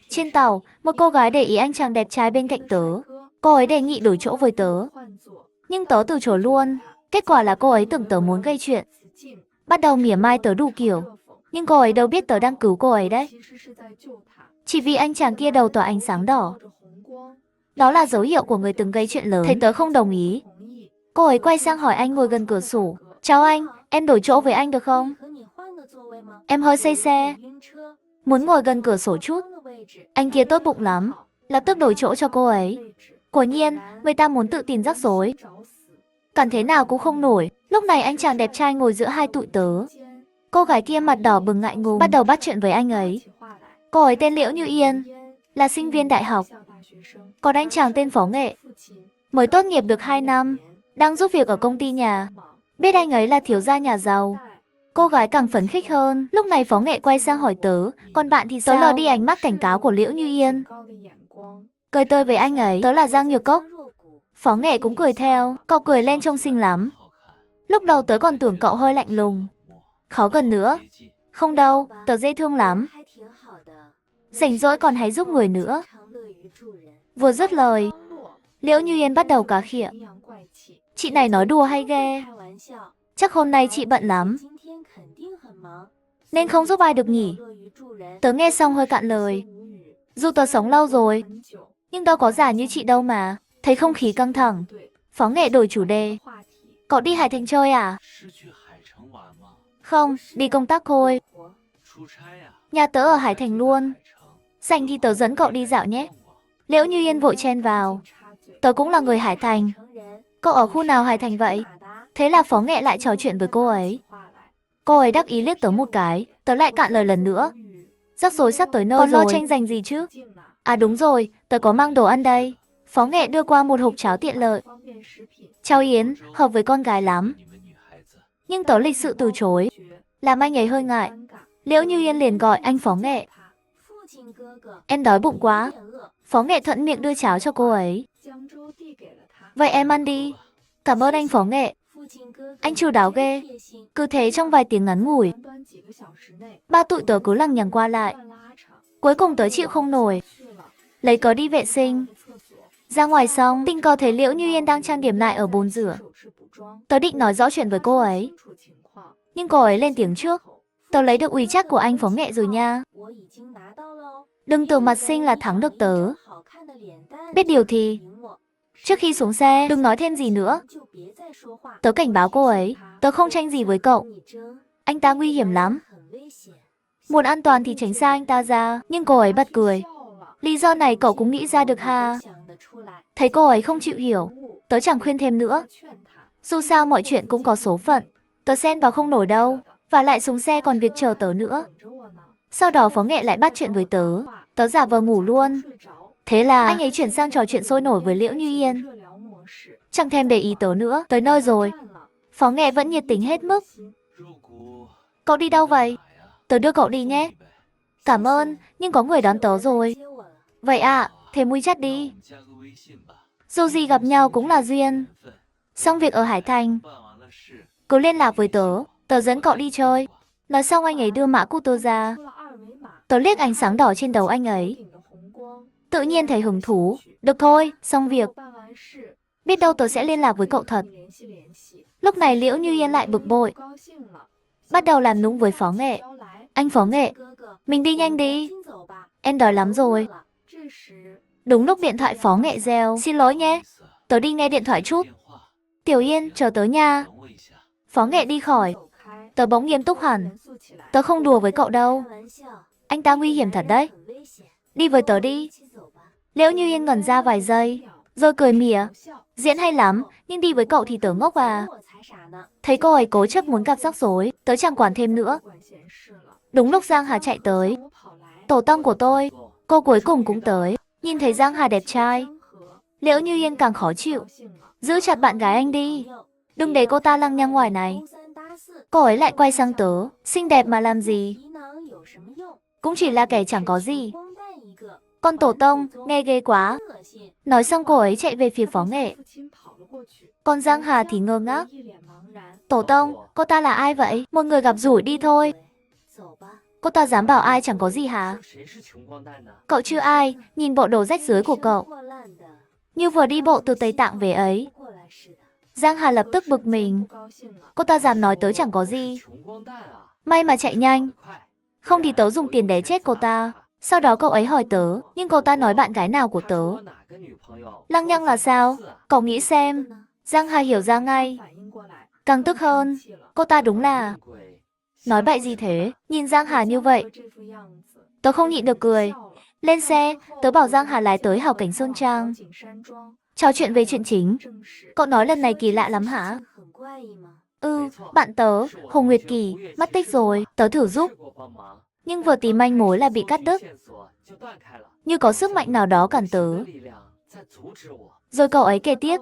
Trên tàu, một cô gái để ý anh chàng đẹp trai bên cạnh tớ. Cô ấy đề nghị đổi chỗ với tớ, nhưng tớ từ chối luôn. Kết quả là cô ấy tưởng tớ muốn gây chuyện, bắt đầu mỉa mai tớ đủ kiểu. Nhưng cô ấy đâu biết tớ đang cứu cô ấy đấy. Chỉ vì anh chàng kia đầu tỏa ánh sáng đỏ. Đó là dấu hiệu của người từng gây chuyện lớn. Thấy tớ không đồng ý, cô ấy quay sang hỏi anh ngồi gần cửa sổ. Chào anh, em đổi chỗ với anh được không? Em hơi say xe, muốn ngồi gần cửa sổ chút. Anh kia tốt bụng lắm, lập tức đổi chỗ cho cô ấy. Quả nhiên, người ta muốn tự tìm rắc rối, cản thế nào cũng không nổi. Lúc này anh chàng đẹp trai ngồi giữa hai tụi tớ. Cô gái kia mặt đỏ bừng ngại ngùng, bắt đầu bắt chuyện với anh ấy. Cô ấy tên Liễu Như Yên, là sinh viên đại học. Còn anh chàng tên Phó Nghệ, mới tốt nghiệp được 2 năm, đang giúp việc ở công ty nhà. Biết anh ấy là thiếu gia nhà giàu, cô gái càng phấn khích hơn. Lúc này Phó Nghệ quay sang hỏi tớ, còn bạn thì sao? Tớ lờ đi ánh mắt cảnh cáo của Liễu Như Yên, cười tươi với anh ấy. Tớ là Giang Nhược Cốc. Phó Nghệ cũng cười theo, cậu cười lên trông xinh lắm. Lúc đầu tớ còn tưởng cậu hơi lạnh lùng, khó gần nữa. Không đâu, tớ dễ thương lắm, rảnh rỗi còn hay giúp người nữa. Vừa dứt lời, Liễu Như Yên bắt đầu cá khịa. Chị này nói đùa hay ghê. Chắc hôm nay chị bận lắm, nên không giúp ai được nhỉ. Tớ nghe xong hơi cạn lời. Dù tớ sống lâu rồi, nhưng đâu có già như chị đâu mà. Thấy không khí căng thẳng, Phó Nghệ đổi chủ đề. Cậu đi Hải Thành chơi à? Không, đi công tác thôi. Nhà tớ ở Hải Thành luôn. Rảnh thì tớ dẫn cậu đi dạo nhé. Liễu Như Yên vội chen vào. Tớ cũng là người Hải Thành. Cậu ở khu nào Hải Thành vậy? Thế là Phó Nghệ lại trò chuyện với cô ấy. Cô ấy đắc ý liếc tớ một cái, tớ lại cạn lời lần nữa. Rắc rối sắp tới nơi rồi. Còn lo tranh giành gì chứ? À đúng rồi, tớ có mang đồ ăn đây. Phó Nghệ đưa qua một hộp cháo tiện lợi. Cháo yến, hợp với con gái lắm. Nhưng tớ lịch sự từ chối, làm anh ấy hơi ngại. Liễu Như Yên liền gọi anh Phó Nghệ. Em đói bụng quá. Phó Nghệ thuận miệng đưa cháo cho cô ấy. Vậy em ăn đi. Cảm ơn anh Phó Nghệ. Anh chu đáo ghê. Cứ thế trong vài tiếng ngắn ngủi, ba tụi tớ cứ lằng nhằng qua lại. Cuối cùng tớ chịu không nổi, lấy cớ đi vệ sinh. Ra ngoài xong, tình cờ thấy Liễu Như Yên đang trang điểm lại ở bồn rửa. Tớ định nói rõ chuyện với cô ấy, nhưng cô ấy lên tiếng trước. Tớ lấy được ủy trắc của anh Phó Nghệ rồi nha. Đừng tưởng mặt xinh là thắng được tớ. Biết điều thì trước khi xuống xe, đừng nói thêm gì nữa. Tớ cảnh báo cô ấy, tớ không tranh gì với cậu. Anh ta nguy hiểm lắm. Muốn an toàn thì tránh xa anh ta ra. Nhưng cô ấy bật cười. Lý do này cậu cũng nghĩ ra được ha? Thấy cô ấy không chịu hiểu, tớ chẳng khuyên thêm nữa. Dù sao mọi chuyện cũng có số phận, tớ xen vào không nổi đâu. Và lại xuống xe còn việc chờ tớ nữa. Sau đó Phó Nghệ lại bắt chuyện với tớ. Tớ giả vờ ngủ luôn. Thế là anh ấy chuyển sang trò chuyện sôi nổi với Liễu Như Yên, chẳng thèm để ý tớ nữa. Tới nơi rồi, Phó Nghệ vẫn nhiệt tình hết mức. Cậu đi đâu vậy? Tớ đưa cậu đi nhé. Cảm ơn, nhưng có người đón tớ rồi. Vậy à, thế WeChat đi. Dù gì gặp nhau cũng là duyên. Xong việc ở Hải Thành, cứ liên lạc với tớ, tớ dẫn cậu đi chơi. Nói xong anh ấy đưa mã cút tớ ra. Tớ liếc ánh sáng đỏ trên đầu anh ấy, tự nhiên thấy hứng thú. Được thôi, xong việc. Biết đâu tớ sẽ liên lạc với cậu thật. Lúc này Liễu Như Yên lại bực bội, bắt đầu làm nũng với Phó Nghệ. Anh Phó Nghệ, mình đi nhanh đi, em đói lắm rồi. Đúng lúc điện thoại Phó Nghệ reo. Xin lỗi nhé, tớ đi nghe điện thoại chút. Tiểu Yên, chờ tớ nha. Phó Nghệ đi khỏi. Tớ bỗng nghiêm túc hẳn. Tớ không đùa với cậu đâu. Anh ta nguy hiểm thật đấy. Đi với tớ đi. Liễu Như Yên ngẩn ra vài giây, rồi cười mỉa. Diễn hay lắm, nhưng đi với cậu thì tớ ngốc à. Thấy cô ấy cố chấp muốn gặp rắc rối, tớ chẳng quản thêm nữa. Đúng lúc Giang Hà chạy tới. Tổ tông của tôi, cô cuối cùng cũng tới. Nhìn thấy Giang Hà đẹp trai, Liễu Như Yên càng khó chịu. Giữ chặt bạn gái anh đi, đừng để cô ta lăng nhăng ngoài này. Cô ấy lại quay sang tớ. Xinh đẹp mà làm gì, cũng chỉ là kẻ chẳng có gì. Con tổ tông, nghe ghê quá. Nói xong cô ấy chạy về phía Phó Nghệ. Còn Giang Hà thì ngơ ngác. Tổ tông, cô ta là ai vậy? Một người gặp rủi đi thôi. Cô ta dám bảo ai chẳng có gì hả? Cậu chưa ai, nhìn bộ đồ rách rưới của cậu. Như vừa đi bộ từ Tây Tạng về ấy. Giang Hà lập tức bực mình. Cô ta dám nói tớ chẳng có gì. May mà chạy nhanh. Không thì tớ dùng tiền để chết cô ta. Sau đó cậu ấy hỏi tớ, nhưng cô ta nói bạn gái nào của tớ. Lăng nhăng là sao? Cậu nghĩ xem. Giang Hà hiểu ra ngay. Càng tức hơn, cô ta đúng là... Nói bậy gì thế? Nhìn Giang Hà như vậy. Tớ không nhịn được cười. Lên xe, tớ bảo Giang Hà lái tới Hào Cảnh Sơn Trang. Trò chuyện về chuyện chính. Cậu nói lần này kỳ lạ lắm hả? Bạn tớ, Hồ Nguyệt Kỳ, mất tích rồi, tớ thử giúp. Nhưng vừa tìm manh mối là bị cắt đứt. Như có sức mạnh nào đó cản tớ. Rồi cậu ấy kể tiếp,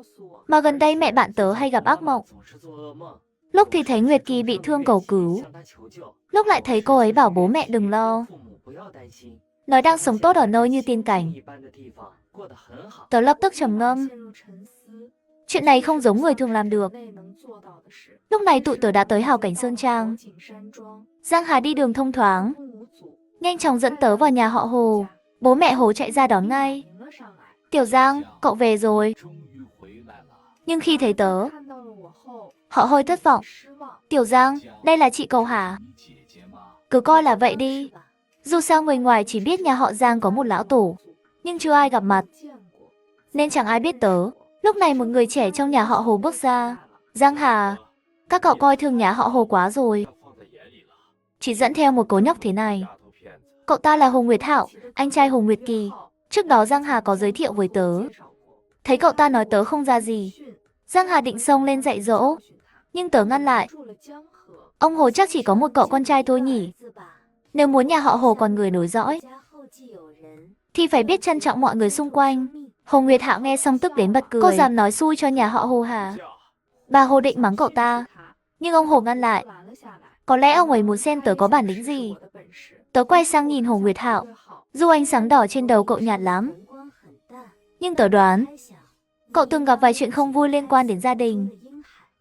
mà gần đây mẹ bạn tớ hay gặp ác mộng. Lúc thì thấy Nguyệt Kỳ bị thương cầu cứu. Lúc lại thấy cô ấy bảo bố mẹ đừng lo. Nói đang sống tốt ở nơi như tiên cảnh. Tớ lập tức trầm ngâm. Chuyện này không giống người thường làm được. Lúc này tụi tớ đã tới Hào Cảnh Sơn Trang. Giang Hà đi đường thông thoáng, nhanh chóng dẫn tớ vào nhà họ Hồ. Bố mẹ Hồ chạy ra đón ngay. Tiểu Giang, cậu về rồi. Nhưng khi thấy tớ, họ hơi thất vọng. Tiểu Giang, đây là chị cậu hả? Cứ coi là vậy đi. Dù sao người ngoài chỉ biết nhà họ Giang có một lão tổ, nhưng chưa ai gặp mặt, nên chẳng ai biết tớ. Lúc này một người trẻ trong nhà họ Hồ bước ra. Giang Hà, các cậu coi thường nhà họ Hồ quá rồi. Chỉ dẫn theo một cô nhóc thế này. Cậu ta là Hồ Nguyệt Hạo, anh trai Hồ Nguyệt Kỳ. Trước đó Giang Hà có giới thiệu với tớ. Thấy cậu ta nói tớ không ra gì, Giang Hà định xông lên dạy dỗ, nhưng tớ ngăn lại. Ông Hồ chắc chỉ có một cậu con trai thôi nhỉ? Nếu muốn nhà họ Hồ còn người nối dõi, thì phải biết trân trọng mọi người xung quanh. Hồ Nguyệt Hạo nghe xong tức đến bật cười. Cô dám nói xui cho nhà họ Hồ hả? Bà Hồ định mắng cậu ta, nhưng ông Hồ ngăn lại. Có lẽ ông ấy muốn xem tớ có bản lĩnh gì. Tớ quay sang nhìn Hồ Nguyệt Hạo. Dù ánh sáng đỏ trên đầu cậu nhạt lắm, nhưng tớ đoán cậu từng gặp vài chuyện không vui liên quan đến gia đình.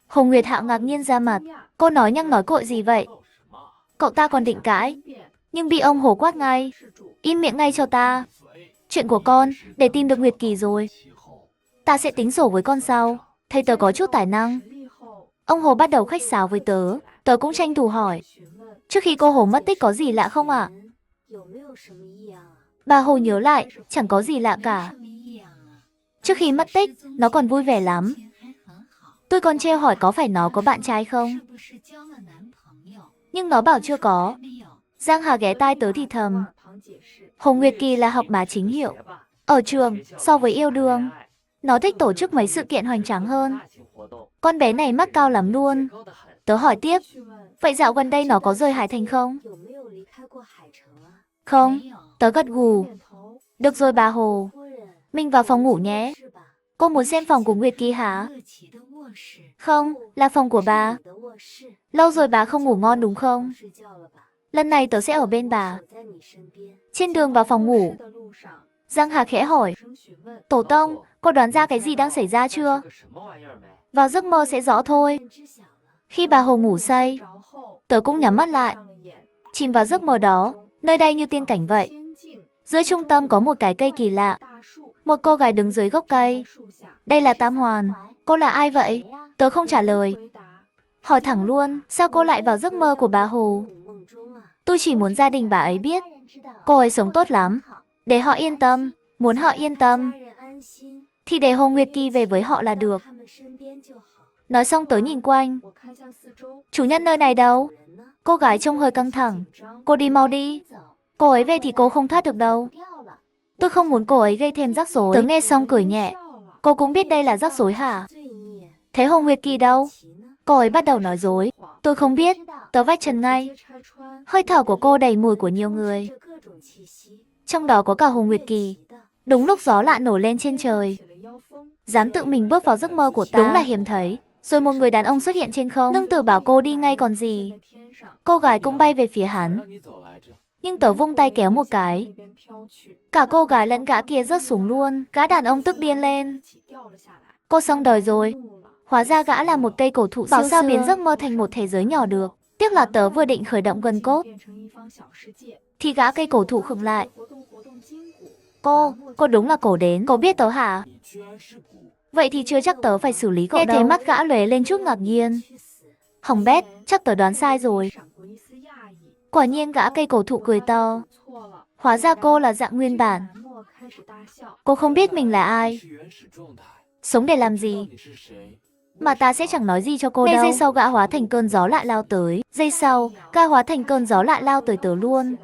Hồ Nguyệt Hạo ngạc nhiên ra mặt. Cô nói nhăng nói cội gì vậy? Cậu ta còn định cãi, nhưng bị ông Hồ quát ngay. Im miệng ngay cho ta. Chuyện của con, để tìm được Nguyệt Kỳ rồi, ta sẽ tính sổ với con sau. Thấy tớ có chút tài năng, ông Hồ bắt đầu khách sáo với tớ. Tớ cũng tranh thủ hỏi, trước khi cô Hồ mất tích có gì lạ không ạ? Bà Hồ nhớ lại, chẳng có gì lạ cả. Trước khi mất tích, nó còn vui vẻ lắm. Tôi còn trêu hỏi có phải nó có bạn trai không, nhưng nó bảo chưa có. Giang Hà ghé tai tớ thì thầm, Hồ Nguyệt Kỳ là học bá chính hiệu. Ở trường, so với yêu đương, nó thích tổ chức mấy sự kiện hoành tráng hơn. Con bé này mắc cao lắm luôn. Tớ hỏi tiếp, vậy dạo gần đây nó có rời Hải Thành không? Không, tớ gật gù. Được rồi bà Hồ, mình vào phòng ngủ nhé. Cô muốn xem phòng của Nguyệt Kỳ hả? Không, là phòng của bà. Lâu rồi bà không ngủ ngon đúng không? Lần này tớ sẽ ở bên bà. Trên đường vào phòng ngủ, Giang Hà khẽ hỏi, Tổ tông, cô đoán ra cái gì đang xảy ra chưa? Vào giấc mơ sẽ rõ thôi. Khi bà Hồ ngủ say, tớ cũng nhắm mắt lại, chìm vào giấc mơ đó. Nơi đây như tiên cảnh vậy. Dưới trung tâm có một cái cây kỳ lạ. Một cô gái đứng dưới gốc cây. Đây là Tam Hoàn. Cô là ai vậy? Tớ không trả lời. Hỏi thẳng luôn, sao cô lại vào giấc mơ của bà Hồ? Tôi chỉ muốn gia đình bà ấy biết cô ấy sống tốt lắm, để họ yên tâm. Muốn họ yên tâm thì để Hồ Nguyệt Kỳ về với họ là được. Nói xong tớ nhìn quanh. Chủ nhân nơi này đâu? Cô gái trông hơi căng thẳng. Cô đi mau đi. Cô ấy về thì cô không thoát được đâu. Tôi không muốn cô ấy gây thêm rắc rối. Tớ nghe xong cười nhẹ. Cô cũng biết đây là rắc rối hả? Thế Hồ Nguyệt Kỳ đâu? Cô ấy bắt đầu nói dối. Tôi không biết. Tớ vạch trần ngay. Hơi thở của cô đầy mùi của nhiều người, trong đó có cả Hồ Nguyệt Kỳ. Đúng lúc gió lạ nổi lên trên trời, dám tự mình bước vào giấc mơ của ta, đúng là hiếm thấy. Rồi một người đàn ông xuất hiện trên không. Nương tử bảo cô đi ngay còn gì. Cô gái cũng bay về phía hắn, nhưng tớ vung tay kéo một cái, cả cô gái lẫn gã kia rớt xuống luôn. Gã đàn ông tức điên lên. Cô xong đời rồi. Hóa ra gã là một cây cổ thụ. Bảo sao biến giấc mơ thành một thế giới nhỏ được. Tiếc là tớ vừa định khởi động gân cốt, thì gã cây cổ thụ khựng lại. Cô đúng là cổ đến, cậu biết tớ hả? Vậy thì chưa chắc tớ phải xử lý cậu đâu. Nghe thấy mắt gã lóe lên chút ngạc nhiên. Hỏng bét, chắc tớ đoán sai rồi. Quả nhiên gã cây cổ thụ cười to. Hóa ra cô là dạng nguyên bản. Cô không biết mình là ai. Sống để làm gì? Mà ta sẽ chẳng nói gì cho cô đâu. Giây sau gã hóa thành cơn gió lại lao tới. Giây sau, gã hóa thành cơn gió lại lao tới tớ luôn.